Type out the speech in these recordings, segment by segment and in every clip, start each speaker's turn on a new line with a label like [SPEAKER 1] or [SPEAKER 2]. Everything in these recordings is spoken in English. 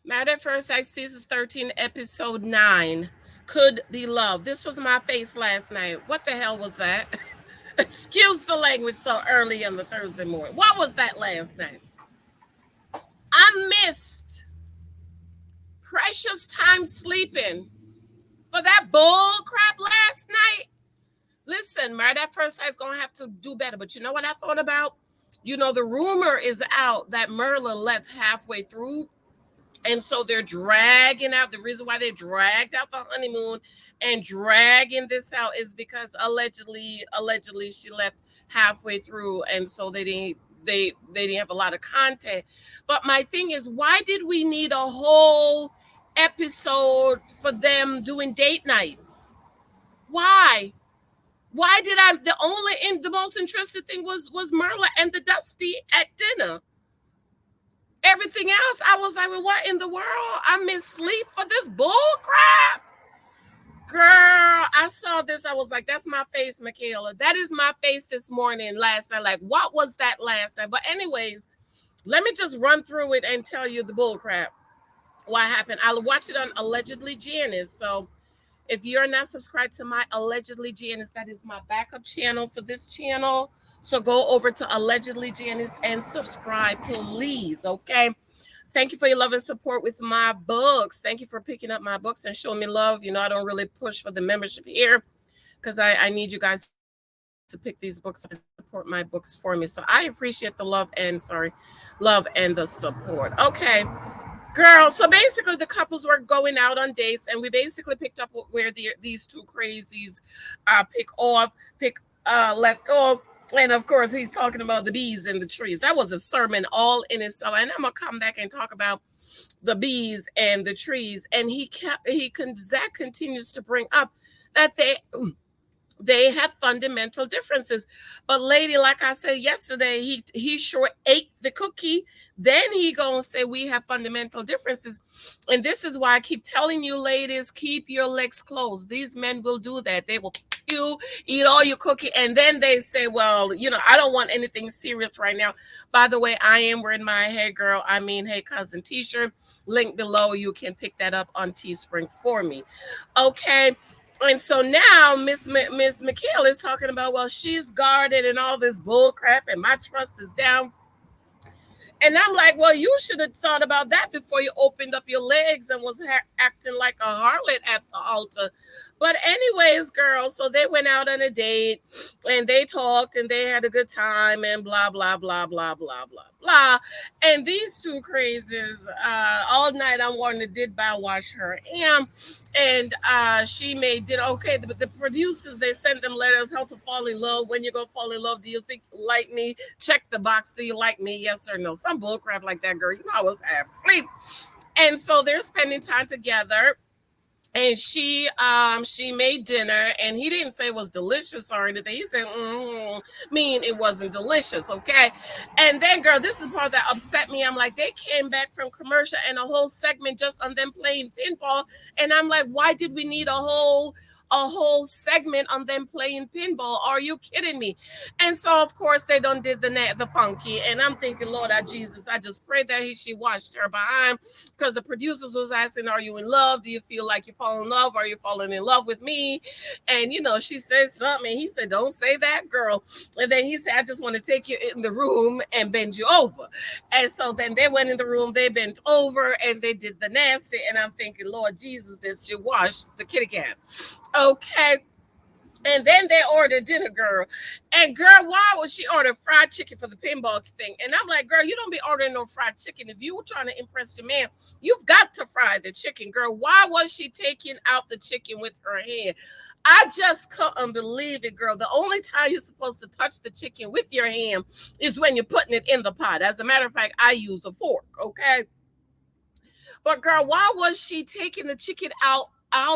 [SPEAKER 1] Married at First Sight, season 13, episode 9. Could be love. This was my face last night. What the hell was that? Excuse the language so early on the Thursday morning. What was that last night? I missed precious time sleeping for that bull crap last night. Listen, Married at First Sight is going to have to do better. But you know what I thought about? The rumor is out that Merla left halfway through. And so they're dragging out. The reason why they dragged out the honeymoon and dragging this out is because allegedly she left halfway through, and so they didn't have a lot of content. But my thing is, why did we need a whole episode for them doing date nights? Why? Why did I? The most interesting thing was Merla and the Dusty at dinner. Everything else, I was like, well, what in the world? I missed sleep for this bull crap. Girl, I saw this. I was like, that's my face, Michaela. That is my face this morning, last night. Like, what was that last night? But anyways, let me just run through it and tell you the bull crap. What happened? I'll watch it on Allegedly Janice. So if you're not subscribed to my Allegedly Janice, that is my backup channel for this channel. So go over to Allegedly Janice and subscribe, please. Okay. Thank you for your love and support with my books. Thank you for picking up my books and showing me love. I don't really push for the membership here because I need you guys to pick these books and support my books for me. So I appreciate the love and the support. Okay. Girl, so basically the couples were going out on dates, and we basically picked up where these two crazies left off. And of course, he's talking about the bees in the trees. That was a sermon all in itself. And I'm gonna come back and talk about the bees and the trees. And Zach continues to bring up that they have fundamental differences. But lady, like I said yesterday, he sure ate the cookie. Then he gonna say we have fundamental differences. And this is why I keep telling you, ladies, keep your legs closed. These men will do that. They will eat all your cookie, and then they say, well, I don't want anything serious right now. By the way, I am wearing my Hey Girl, Hey Cousin t-shirt. Link below. You can pick that up on Teespring for me. Okay. And so now Miss Michaela is talking about, well, she's guarded and all this bull crap, and my trust is down. And I'm like, well, you should have thought about that before you opened up your legs and was acting like a harlot at the altar. But anyways, girls, so they went out on a date and they talked and they had a good time and blah, blah, blah, blah, blah, blah, blah. And these two crazies, all night I'm wanting to did by wash her and she made dinner. Okay, the producers, they sent them letters, how to fall in love. When you go fall in love, do you think you like me? Check the box. Do you like me? Yes or no? Some bull crap like that, girl. I was half asleep. And so they're spending time together. And she made dinner, and he didn't say it was delicious or anything. He said, mean it wasn't delicious, okay? And then, girl, this is part that upset me. I'm like, they came back from commercial and a whole segment just on them playing pinball. And I'm like, why did we need a whole segment on them playing pinball? Are you kidding me? And so of course they done did the funky, and I'm thinking, Lord, Jesus, I just pray that she washed her behind, because the producers was asking, are you in love? Do you feel like you fall in love? Are you falling in love with me? And she said something, and he said, don't say that, girl. And then he said, I just want to take you in the room and bend you over. And so then they went in the room, they bent over, and they did the nasty. And I'm thinking, Lord Jesus, this should wash the kitty cat. Okay. And then they ordered dinner, girl. And girl, why would she order fried chicken for the pinball thing? And I'm like, girl, you don't be ordering no fried chicken. If you were trying to impress your man, you've got to fry the chicken, girl. Why was she taking out the chicken with her hand? I just couldn't believe it, girl. The only time you're supposed to touch the chicken with your hand is when you're putting it in the pot. As a matter of fact, I use a fork, okay? But girl, why was she taking the chicken out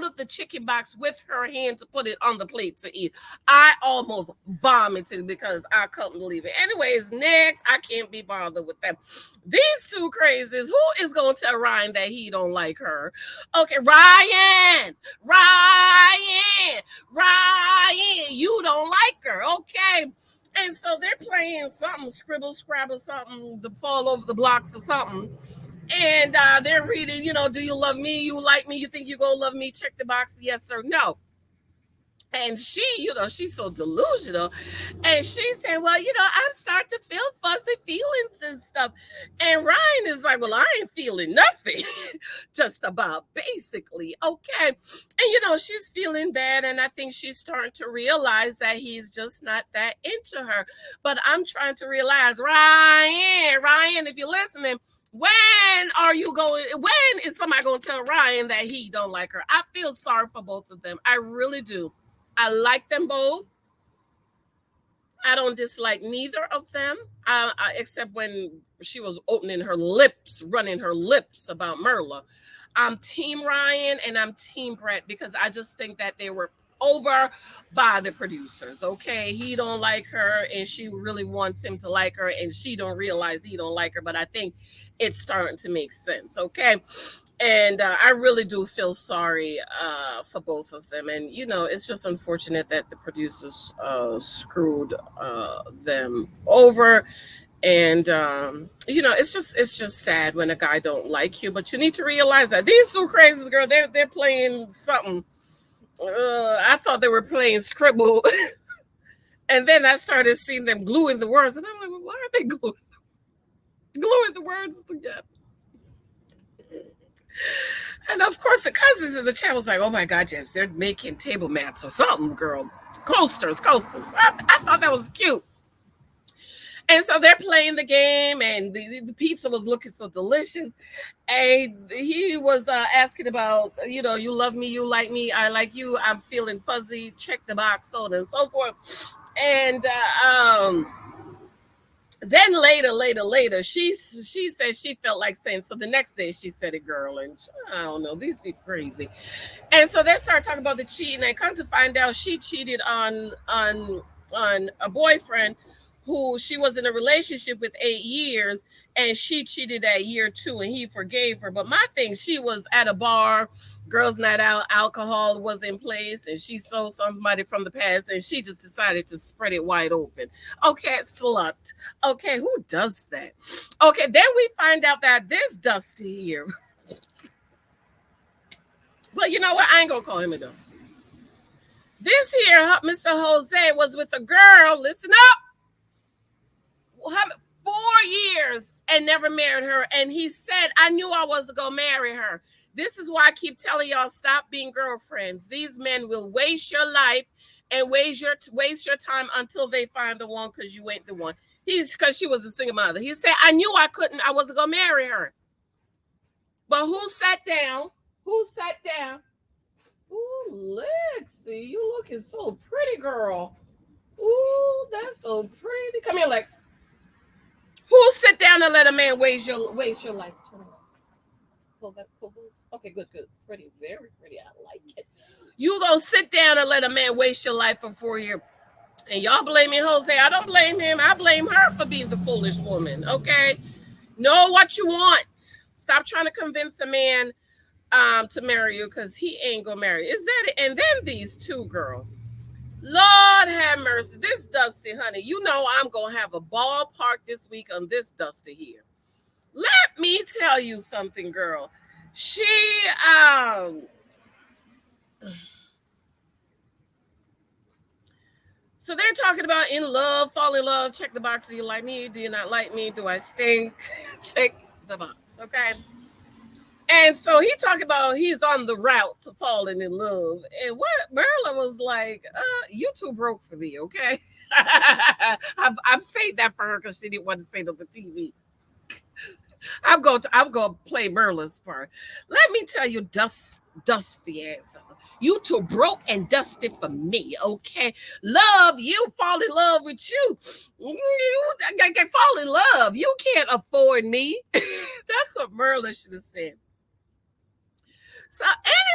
[SPEAKER 1] of the chicken box with her hand to put it on the plate to eat? I almost vomited because I couldn't believe it. Anyways, next, I can't be bothered with them. These two crazies, who is going to tell Ryan that he don't like her? Okay, Ryan, you don't like her, okay? And so they're playing something, scribble, scrabble, something, to fall over the blocks or something. And they're reading, do you love me? You like me? You think you gonna love me? Check the box, yes or no. And she, she's so delusional. And she said, well, I'm starting to feel fuzzy feelings and stuff. And Ryan is like, well, I ain't feeling nothing. Just about basically. Okay. And, she's feeling bad. And I think she's starting to realize that he's just not that into her. But I'm trying to realize, Ryan, if you're listening, when is somebody going to tell Ryan that he don't like her? I feel sorry for both of them. I really do. I like them both. I don't dislike neither of them, except when she was opening her lips, running her lips about Merla. I'm Team Ryan and I'm Team Brett because I just think that they were over by the producers. Okay, he don't like her and she really wants him to like her, and she don't realize he don't like her. But I think it's starting to make sense. Okay, and I really do feel sorry for both of them. And it's just unfortunate that the producers screwed them over. And it's just sad when a guy don't like you. But you need to realize that these two crazies, girl, they're playing something. I thought they were playing Scribble. And then I started seeing them gluing the words, and I'm like, well, why are they gluing the words together? And of course, the cousins in the chat was like, oh my God, yes, they're making table mats or something, girl. Coasters. I thought that was cute. And so they're playing the game, and the pizza was looking so delicious. And he was asking about, you love me, you like me, I like you, I'm feeling fuzzy, check the box, so on and so forth. And then later, she said she felt like saying, so the next day she said it, girl, and I don't know, these people crazy. And so they started talking about the cheating, and come to find out she cheated on a boyfriend who she was in a relationship with 8 years, and she cheated at year 2, and he forgave her. But my thing, she was at a bar, girls' night out, alcohol was in place, and she saw somebody from the past, and she just decided to spread it wide open. Okay, slut. Okay, who does that? Okay, then we find out that this Dusty here. Well, you know what? I ain't gonna call him a Dusty. This here, Mr. Jose, was with a girl. Listen up. 4 years and never married her. And he said, I knew I wasn't going to marry her. This is why I keep telling y'all, stop being girlfriends. These men will waste your life and waste your time until they find the one, because you ain't the one. Because she was a single mother. He said, I knew I wasn't going to marry her. But who sat down? Ooh, Lexi, you looking so pretty, girl. Ooh, that's so pretty. Come here, Lex. Who sit down and let a man waste your life? Okay, good. Pretty, very pretty. I like it. You gonna sit down and let a man waste your life for 4 years. And y'all blaming Jose. I don't blame him. I blame her for being the foolish woman. Okay? Know what you want. Stop trying to convince a man to marry you, because he ain't gonna marry you. Is that it? And then these two girls. Lord have mercy. This Dusty, honey, I'm going to have a ballpark this week on this Dusty here. Let me tell you something, girl. She, so they're talking about in love, fall in love, check the box. Do you like me? Do you not like me? Do I stink? Check the box, okay? And so he talked about he's on the route to falling in love. And what Merla was like, you too broke for me, okay? I'm saying that for her because she didn't want to say it on the TV. I'm going to play Merla's part. Let me tell you, dusty ass. You too broke and dusty for me, okay? Love you, fall in love with you. You fall in love. You can't afford me. That's what Merla should have said. So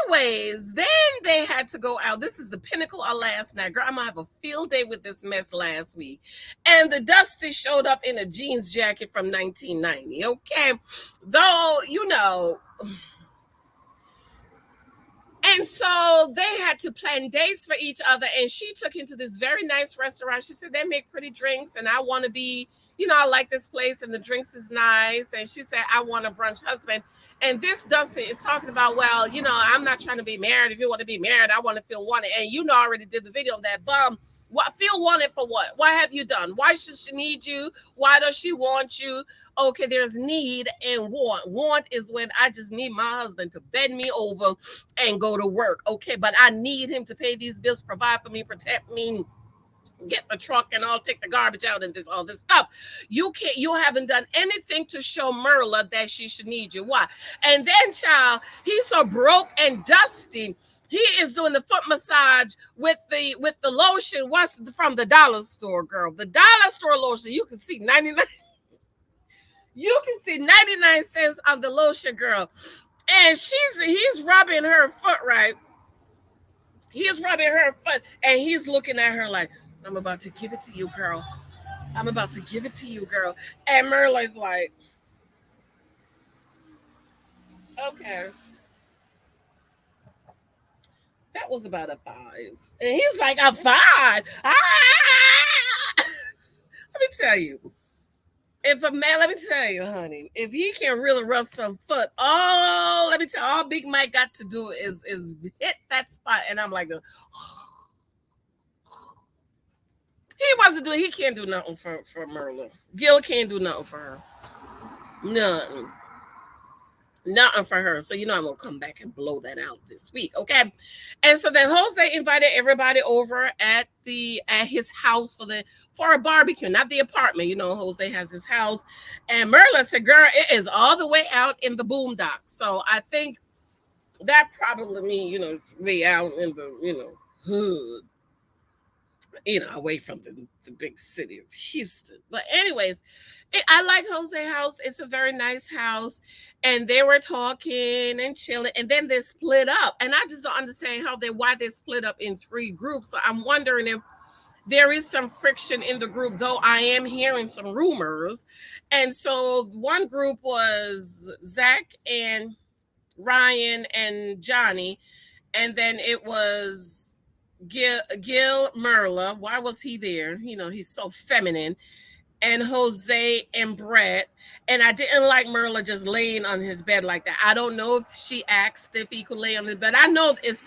[SPEAKER 1] anyways, then they had to go out. This is the pinnacle of last night. Girl, I'm going to have a field day with this mess last week. And the Dusty showed up in a jeans jacket from 1990, okay? Though, and so they had to plan dates for each other. And she took him to this very nice restaurant. She said, they make pretty drinks and I want to be I like this place and the drinks is nice. And she said, I want a brunch husband. And this Dustin is talking about, well, I'm not trying to be married. If you want to be married, I want to feel wanted. And I already did the video of that. Bum, what feel wanted for what? What have you done? Why should she need you? Why does she want you? Okay, there's need and want. Want is when I just need my husband to bend me over and go to work. Okay, but I need him to pay these bills, provide for me, protect me, get the truck and I'll take the garbage out and all this stuff. You haven't done anything to show Merla that she should need you. Why? And then, child, he's so broke and dusty. He is doing the foot massage with the lotion. What's from the dollar store, girl? The dollar store lotion. You can see 99. You can see 99 cents on the lotion, girl. And he's rubbing her foot, right? He's rubbing her foot and he's looking at her like, I'm about to give it to you, girl. I'm about to give it to you, girl. And Merla's like, okay. That was about a 5. And he's like, a 5? Ah! Let me tell you. If a man, let me tell you, honey, if he can really rub some foot, let me tell you, all Big Mike got to do is hit that spot. And I'm like, he can't do nothing for Merla. Gil can't do nothing for her. Nothing. Nothing for her. So I'm gonna come back and blow that out this week. Okay. And so then Jose invited everybody over at his house for a barbecue, not the apartment. Jose has his house. And Merla said, girl, it is all the way out in the boondocks. So I think that probably means, it's way out in the, hood. Away from the big city of Houston. But anyways, I like Jose's house. It's a very nice house. And they were talking and chilling. And then they split up. And I just don't understand why they split up in 3 groups. So I'm wondering if there is some friction in the group, though I am hearing some rumors. And so one group was Zach and Ryan and Johnny. And then it was Gil Merla. Why was he there? He's so feminine. And Jose and Brett. And I didn't like Merla just laying on his bed like that. I don't know if she asked if he could lay on the bed. I noticed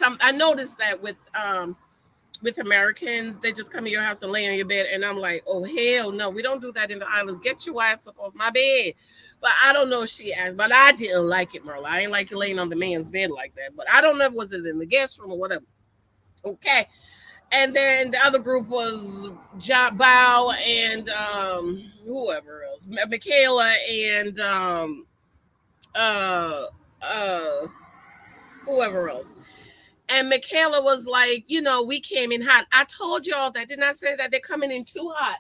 [SPEAKER 1] that with Americans, they just come to your house and lay on your bed. And I'm like, oh hell no, we don't do that in the islands. Get your ass up off my bed. But I don't know if she asked. But I didn't like it, Merla. I ain't like you laying on the man's bed like that. But I don't know if was it in the guest room or whatever. Okay. And then the other group was John Bow and whoever else, Michaela and whoever else. And Michaela was like, we came in hot. I told y'all that. Didn't I say that they're coming in too hot?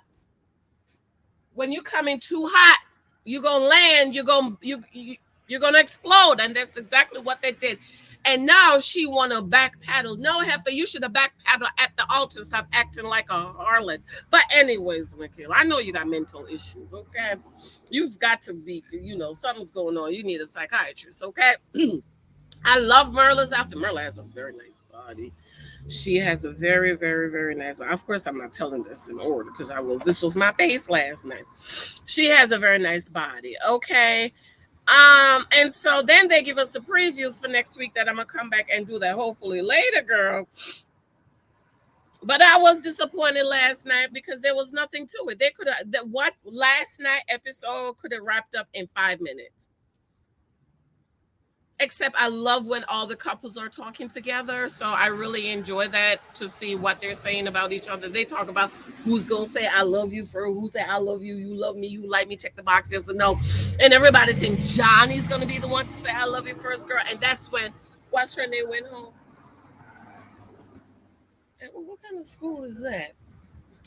[SPEAKER 1] When you come in too hot, you're gonna land. You're gonna explode, and that's exactly what they did. And now she want to back paddle. No, Heifer, you should have back paddled at the altar. Stop acting like a harlot. But anyways, Michaela, I know you got mental issues, okay? You've got to be, something's going on. You need a psychiatrist, okay? I love Merla's outfit. Merla has a very nice body. She has a very, very, very nice body. Of course, I'm not telling this in order because this was my face last night. She has a very nice body, okay? And so then they give us the previews for next week that I'm gonna come back and do that hopefully later, girl. But I was disappointed last night because there was nothing to it. They could have what last night episode could have wrapped up in 5 minutes. Except I love when all the couples are talking together. So I really enjoy that to see what they're saying about each other. They talk about who's going to say I love you first, who say I love you, you love me, you like me, check the box, yes or no. And everybody thinks Johnny's going to be the one to say I love you first, girl. And that's when, what's her name, went home. And what kind of school is that?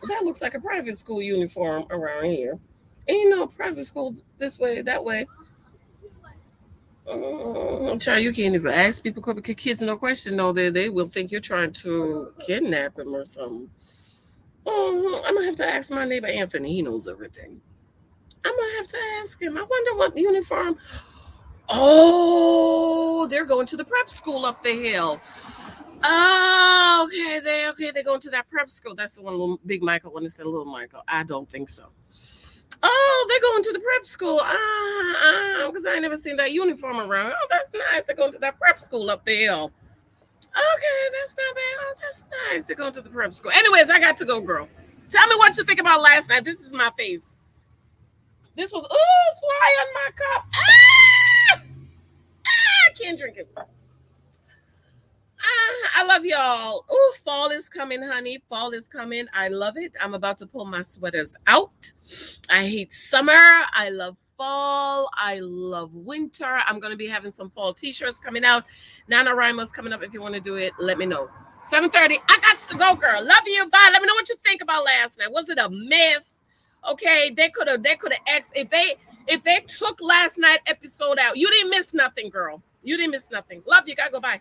[SPEAKER 1] That looks like a private school uniform around here. Ain't private school this way, that way. Child, you can't even ask people, kids no question. No, they will think you're trying to kidnap him or something. I'm gonna have to ask my neighbor Anthony. He knows everything. I'm gonna have to ask him. I wonder what uniform. Oh, they're going to the prep school up the hill. Oh, okay. They're going to that prep school. That's the one Big Michael when it's in Little Michael. I don't think so. Oh, they're going to the prep school. Because I ain't never seen that uniform around. Oh, that's nice. They're going to that prep school up the hill. Okay, that's not bad. Oh, that's nice. They're going to the prep school. Anyways, I got to go, girl. Tell me what you think about last night. This is my face. This was, fly on my cup. I can't drink it. I love y'all. Oh, fall is coming, honey. Fall is coming. I love it. I'm about to pull my sweaters out. I hate summer. I love fall. I love winter. I'm going to be having some fall t-shirts coming out. NaNoWriMo's coming up. If you want to do it, let me know. 7:30. I got to go, girl. Love you. Bye. Let me know what you think about last night. Was it a mess? Okay, they could have asked if they took last night episode out. You didn't miss nothing, girl. You didn't miss nothing. Love you. Gotta go. Bye.